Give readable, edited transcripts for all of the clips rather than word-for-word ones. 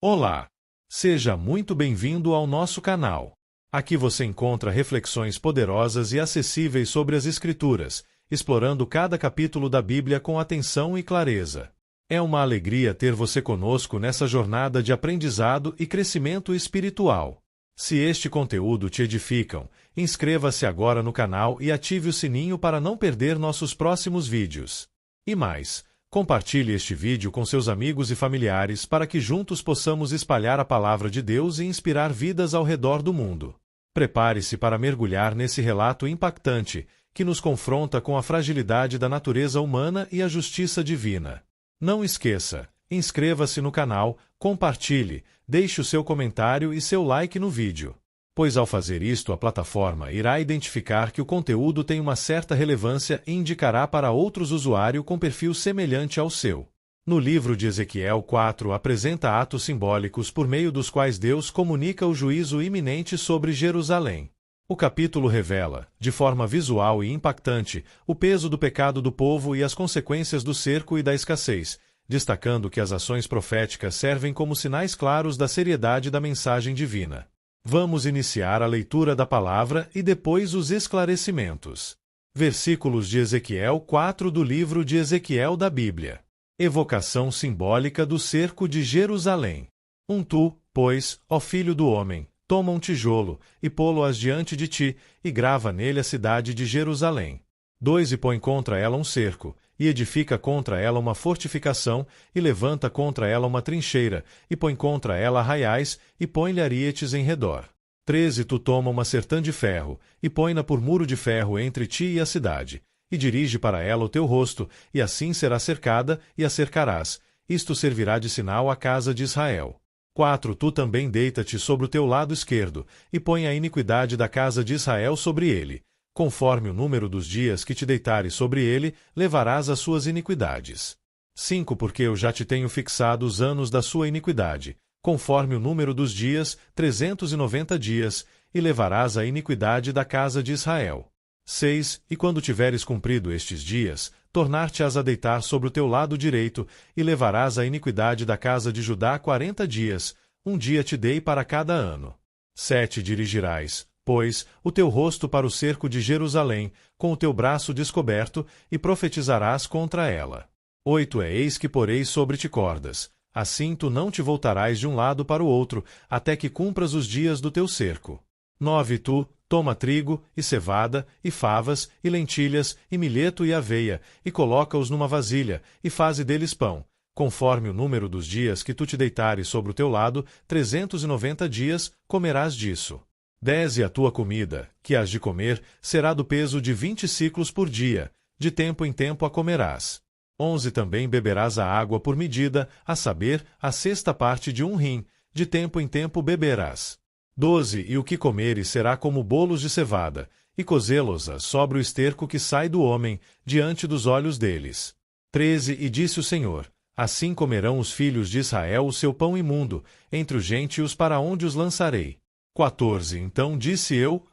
Olá! Seja muito bem-vindo ao nosso canal. Aqui você encontra reflexões poderosas e acessíveis sobre as Escrituras, explorando cada capítulo da Bíblia com atenção e clareza. É uma alegria ter você conosco nessa jornada de aprendizado e crescimento espiritual. Se este conteúdo te edificam, inscreva-se agora no canal e ative o sininho para não perder nossos próximos vídeos. E mais, compartilhe este vídeo com seus amigos e familiares para que juntos possamos espalhar a palavra de Deus e inspirar vidas ao redor do mundo. Prepare-se para mergulhar nesse relato impactante que nos confronta com a fragilidade da natureza humana e a justiça divina. Não esqueça, inscreva-se no canal, compartilhe, deixe o seu comentário e seu like no vídeo. Pois ao fazer isto a plataforma irá identificar que o conteúdo tem uma certa relevância e indicará para outros usuários com perfil semelhante ao seu. No livro de Ezequiel 4 apresenta atos simbólicos por meio dos quais Deus comunica o juízo iminente sobre Jerusalém. O capítulo revela, de forma visual e impactante, o peso do pecado do povo e as consequências do cerco e da escassez, destacando que as ações proféticas servem como sinais claros da seriedade da mensagem divina. Vamos iniciar a leitura da palavra e depois os esclarecimentos. Versículos de Ezequiel 4 do livro de Ezequiel da Bíblia. Evocação simbólica do cerco de Jerusalém. Tu, pois, ó filho do homem, toma um tijolo, e pô-lo-as diante de ti, e grava nele a cidade de Jerusalém. 2 E põe contra ela um cerco, e edifica contra ela uma fortificação, e levanta contra ela uma trincheira, e põe contra ela arraiais, e põe-lhe arietes em redor. 3 Tu toma uma sertã de ferro, e põe-na por muro de ferro entre ti e a cidade, e dirige para ela o teu rosto, e assim será cercada, e a cercarás. Isto servirá de sinal à casa de Israel. 4 Tu também deita-te sobre o teu lado esquerdo, e põe a iniquidade da casa de Israel sobre ele. Conforme o número dos dias que te deitares sobre ele, levarás as suas iniquidades. 5 Porque eu já te tenho fixado os anos da sua iniquidade, conforme o número dos dias, 390 dias, e levarás a iniquidade da casa de Israel. 6 E quando tiveres cumprido estes dias, tornar-te-ás a deitar sobre o teu lado direito, e levarás a iniquidade da casa de Judá 40 dias, um dia te dei para cada ano. 7 Dirigirás, pois, o teu rosto para o cerco de Jerusalém, com o teu braço descoberto, e profetizarás contra ela. 8 Eis que porei sobre ti cordas, assim tu não te voltarás de um lado para o outro, até que cumpras os dias do teu cerco. 9 Tu, toma trigo, e cevada, e favas, e lentilhas, e milheto e aveia, e coloca-os numa vasilha, e faze deles pão. Conforme o número dos dias que tu te deitares sobre o teu lado, 390 dias, comerás disso. 10 E a tua comida, que has de comer, será do peso de 20 siclos por dia, de tempo em tempo a comerás. 11 Também beberás a água por medida, a saber, a sexta parte de um rim, de tempo em tempo beberás. 12 E o que comeres será como bolos de cevada, e cozê-los-á sobre o esterco que sai do homem, diante dos olhos deles. 13 E disse o Senhor: Assim comerão os filhos de Israel o seu pão imundo, entre os gentios para onde os lançarei. 14 Então disse eu: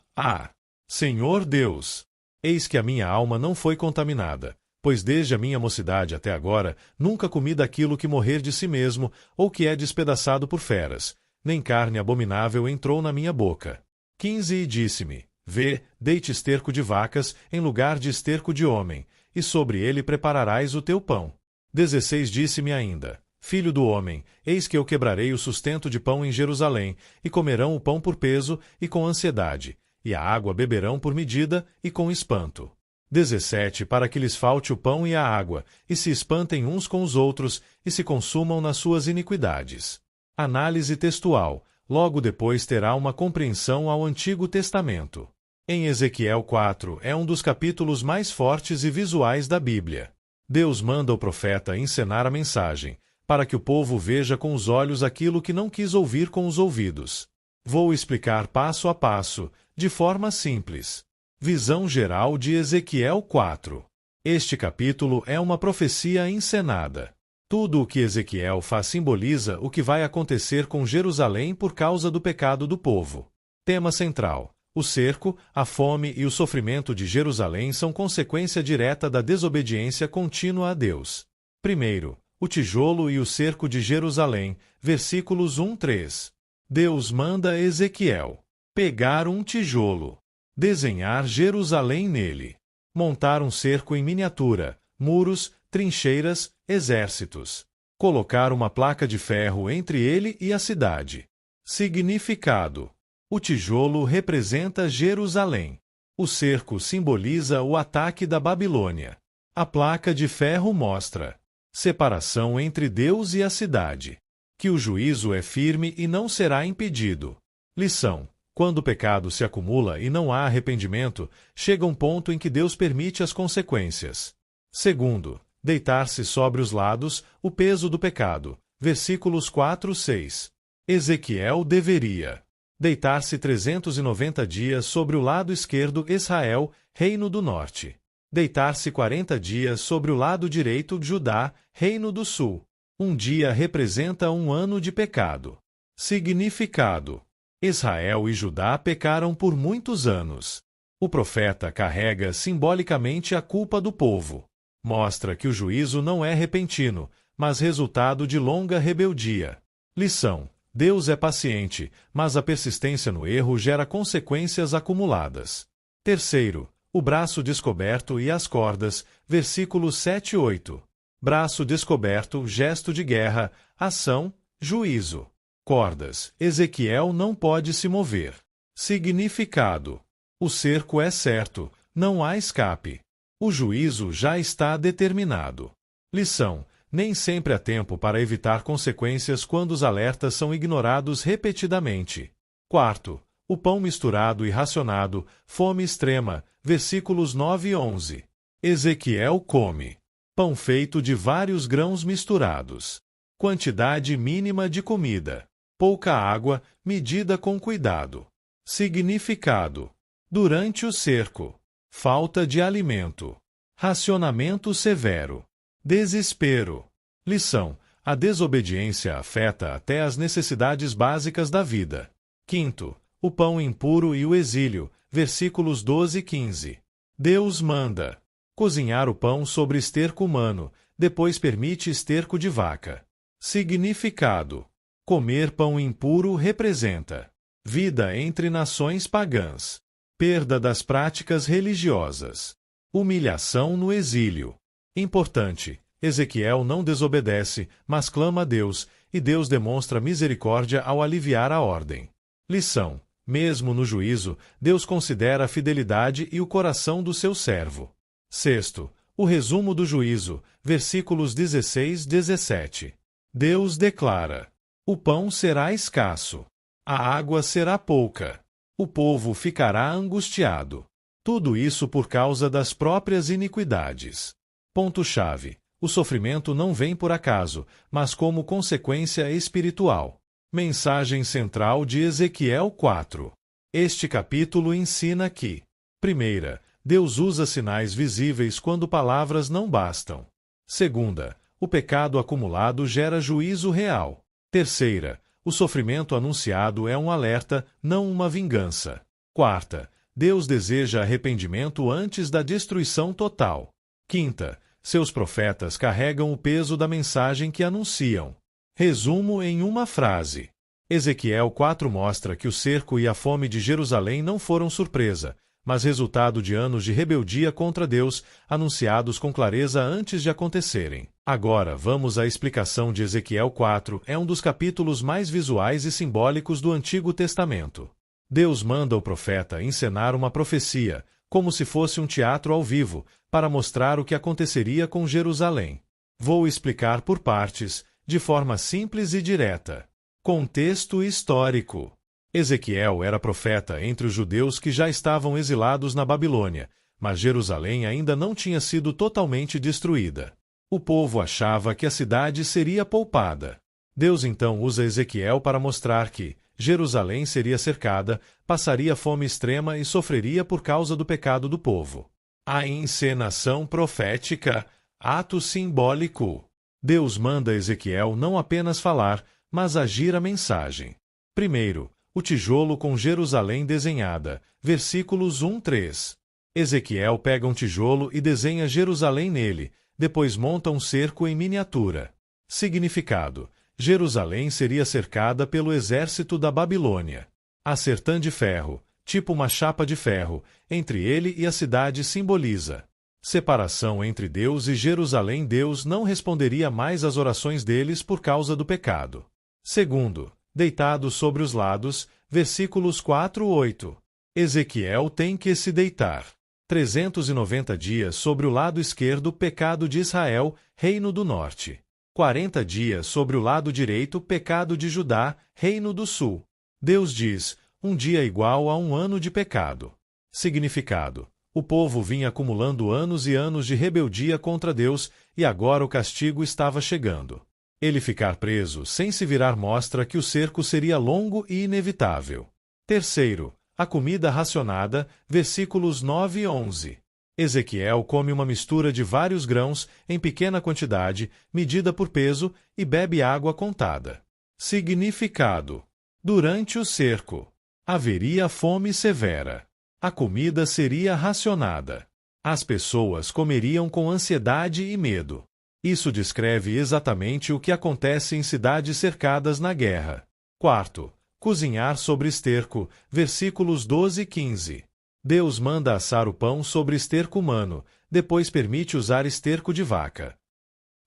Senhor Deus! Eis que a minha alma não foi contaminada, pois desde a minha mocidade até agora nunca comi daquilo que morrer de si mesmo, ou que é despedaçado por feras, nem carne abominável entrou na minha boca. 15 E disse-me: Vê, dei-te esterco de vacas, em lugar de esterco de homem, e sobre ele prepararás o teu pão. 16 Disse-me ainda: Filho do homem, eis que eu quebrarei o sustento de pão em Jerusalém, e comerão o pão por peso, e com ansiedade, e a água beberão por medida, e com espanto. 17 Para que lhes falte o pão e a água, e se espantem uns com os outros, e se consumam nas suas iniquidades. Análise textual. Logo depois terá uma compreensão ao Antigo Testamento. Em Ezequiel 4 é um dos capítulos mais fortes e visuais da Bíblia. Deus manda o profeta encenar a mensagem, para que o povo veja com os olhos aquilo que não quis ouvir com os ouvidos. Vou explicar passo a passo, de forma simples. Visão geral de Ezequiel 4. Este capítulo é uma profecia encenada. Tudo o que Ezequiel faz simboliza o que vai acontecer com Jerusalém por causa do pecado do povo. Tema central: o cerco, a fome e o sofrimento de Jerusalém são consequência direta da desobediência contínua a Deus. Primeiro, o tijolo e o cerco de Jerusalém, versículos 1-3. Deus manda a Ezequiel pegar um tijolo, desenhar Jerusalém nele, montar um cerco em miniatura, muros, trincheiras, exércitos, colocar uma placa de ferro entre ele e a cidade. Significado: o tijolo representa Jerusalém. O cerco simboliza o ataque da Babilônia. A placa de ferro mostra separação entre Deus e a cidade. Que o juízo é firme e não será impedido. Lição: quando o pecado se acumula e não há arrependimento, chega um ponto em que Deus permite as consequências. Segundo, deitar-se sobre os lados, o peso do pecado. Versículos 4-6. Ezequiel deveria deitar-se 390 dias sobre o lado esquerdo, Israel, Reino do Norte. Deitar-se 40 dias sobre o lado direito, Judá, Reino do Sul. Um dia representa um ano de pecado. Significado: Israel e Judá pecaram por muitos anos. O profeta carrega simbolicamente a culpa do povo. Mostra que o juízo não é repentino, mas resultado de longa rebeldia. Lição: Deus é paciente, mas a persistência no erro gera consequências acumuladas. Terceiro, o braço descoberto e as cordas, versículos 7-8. Braço descoberto, gesto de guerra, ação, juízo. Cordas, Ezequiel não pode se mover. Significado: o cerco é certo, não há escape. O juízo já está determinado. Lição: nem sempre há tempo para evitar consequências quando os alertas são ignorados repetidamente. Quarto, o pão misturado e racionado, fome extrema, versículos 9 e 11. Ezequiel come pão feito de vários grãos misturados. Quantidade mínima de comida. Pouca água, medida com cuidado. Significado: durante o cerco, falta de alimento. Racionamento severo. Desespero. Lição: a desobediência afeta até as necessidades básicas da vida. Quinto, o pão impuro e o exílio, versículos 12 e 15. Deus manda cozinhar o pão sobre esterco humano, depois permite esterco de vaca. Significado: comer pão impuro representa vida entre nações pagãs, perda das práticas religiosas, humilhação no exílio. Importante: Ezequiel não desobedece, mas clama a Deus, e Deus demonstra misericórdia ao aliviar a ordem. Lição: mesmo no juízo, Deus considera a fidelidade e o coração do seu servo. Sexto, o resumo do juízo, versículos 16-17. Deus declara: o pão será escasso, a água será pouca, o povo ficará angustiado. Tudo isso por causa das próprias iniquidades. Ponto-chave: o sofrimento não vem por acaso, mas como consequência espiritual. Mensagem central de Ezequiel 4. Este capítulo ensina que: primeira, Deus usa sinais visíveis quando palavras não bastam. Segunda, o pecado acumulado gera juízo real. Terceira, o sofrimento anunciado é um alerta, não uma vingança. Quarta, Deus deseja arrependimento antes da destruição total. Quinta, seus profetas carregam o peso da mensagem que anunciam. Resumo em uma frase. Ezequiel 4 mostra que o cerco e a fome de Jerusalém não foram surpresa, mas resultado de anos de rebeldia contra Deus, anunciados com clareza antes de acontecerem. Agora vamos à explicação de Ezequiel 4, é um dos capítulos mais visuais e simbólicos do Antigo Testamento. Deus manda o profeta encenar uma profecia, como se fosse um teatro ao vivo, para mostrar o que aconteceria com Jerusalém. Vou explicar por partes, de forma simples e direta. Contexto histórico. Ezequiel era profeta entre os judeus que já estavam exilados na Babilônia, mas Jerusalém ainda não tinha sido totalmente destruída. O povo achava que a cidade seria poupada. Deus então usa Ezequiel para mostrar que Jerusalém seria cercada, passaria fome extrema e sofreria por causa do pecado do povo. A encenação profética, ato simbólico. Deus manda Ezequiel não apenas falar, mas agir a mensagem. Primeiro, o tijolo com Jerusalém desenhada, versículos 1-3. Ezequiel pega um tijolo e desenha Jerusalém nele, depois monta um cerco em miniatura. Significado: Jerusalém seria cercada pelo exército da Babilônia. A certã de ferro, tipo uma chapa de ferro, entre ele e a cidade simboliza separação entre Deus e Jerusalém. Deus não responderia mais às orações deles por causa do pecado. Segundo, deitado sobre os lados, versículos 4-8. Ezequiel tem que se deitar 390 dias sobre o lado esquerdo, pecado de Israel, reino do norte. 40 dias sobre o lado direito, pecado de Judá, reino do sul. Deus diz, um dia igual a um ano de pecado. Significado: o povo vinha acumulando anos e anos de rebeldia contra Deus, e agora o castigo estava chegando. Ele ficar preso sem se virar mostra que o cerco seria longo e inevitável. Terceiro, a comida racionada, versículos 9 e 11. Ezequiel come uma mistura de vários grãos, em pequena quantidade, medida por peso, e bebe água contada. Significado: durante o cerco, haveria fome severa. A comida seria racionada. As pessoas comeriam com ansiedade e medo. Isso descreve exatamente o que acontece em cidades cercadas na guerra. Quarto, cozinhar sobre esterco, versículos 12 e 15. Deus manda assar o pão sobre esterco humano, depois permite usar esterco de vaca.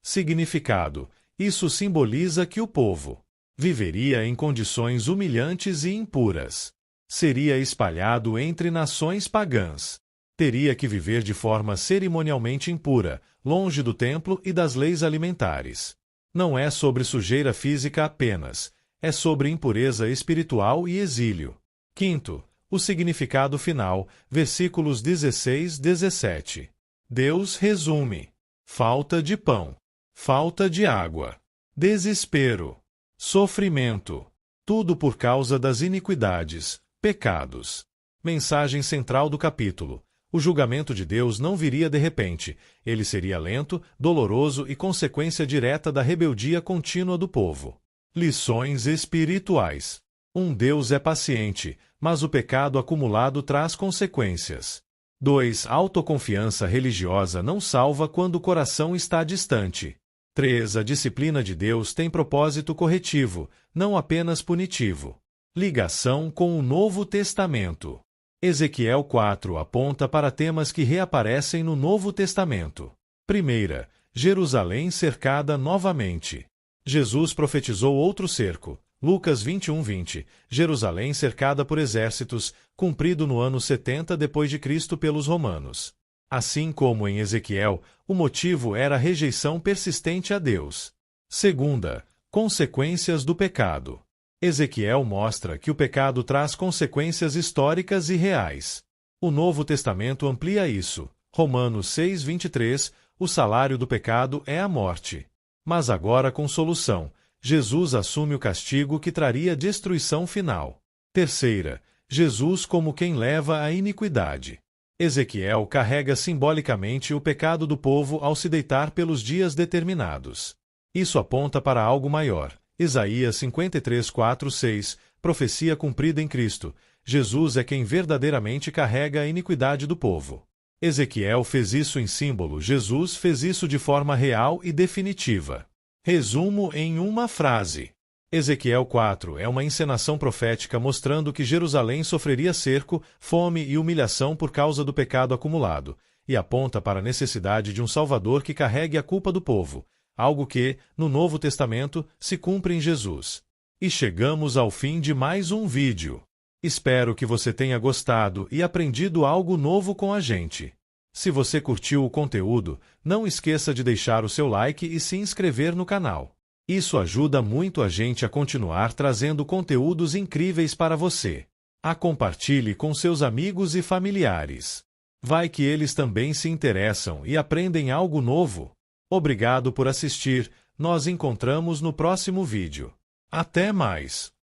Significado: isso simboliza que o povo viveria em condições humilhantes e impuras. Seria espalhado entre nações pagãs. Teria que viver de forma cerimonialmente impura, longe do templo e das leis alimentares. Não é sobre sujeira física apenas, é sobre impureza espiritual e exílio. Quinto, o significado final, versículos 16-17. Deus resume: falta de pão, falta de água, desespero, sofrimento, tudo por causa das iniquidades, pecados. Mensagem central do capítulo: o julgamento de Deus não viria de repente, ele seria lento, doloroso e consequência direta da rebeldia contínua do povo. Lições espirituais: um Deus é paciente, mas o pecado acumulado traz consequências. 2. Autoconfiança religiosa não salva quando o coração está distante. 3. A disciplina de Deus tem propósito corretivo, não apenas punitivo. Ligação com o Novo Testamento. Ezequiel 4 aponta para temas que reaparecem no Novo Testamento. Primeira, Jerusalém cercada novamente. Jesus profetizou outro cerco. Lucas 21:20, Jerusalém cercada por exércitos, cumprido no ano 70 d.C. pelos romanos. Assim como em Ezequiel, o motivo era a rejeição persistente a Deus. Segunda, consequências do pecado. Ezequiel mostra que o pecado traz consequências históricas e reais. O Novo Testamento amplia isso. Romanos 6:23, o salário do pecado é a morte. Mas agora com solução. Jesus assume o castigo que traria destruição final. Terceira, Jesus como quem leva a iniquidade. Ezequiel carrega simbolicamente o pecado do povo ao se deitar pelos dias determinados. Isso aponta para algo maior. Isaías 53:4-6, profecia cumprida em Cristo. Jesus é quem verdadeiramente carrega a iniquidade do povo. Ezequiel fez isso em símbolo, Jesus fez isso de forma real e definitiva. Resumo em uma frase. Ezequiel 4 é uma encenação profética mostrando que Jerusalém sofreria cerco, fome e humilhação por causa do pecado acumulado, e aponta para a necessidade de um Salvador que carregue a culpa do povo, algo que, no Novo Testamento, se cumpre em Jesus. E chegamos ao fim de mais um vídeo. Espero que você tenha gostado e aprendido algo novo com a gente. Se você curtiu o conteúdo, não esqueça de deixar o seu like e se inscrever no canal. Isso ajuda muito a gente a continuar trazendo conteúdos incríveis para você. Compartilhe com seus amigos e familiares. Vai que eles também se interessam e aprendem algo novo. Obrigado por assistir, nós encontramos no próximo vídeo. Até mais!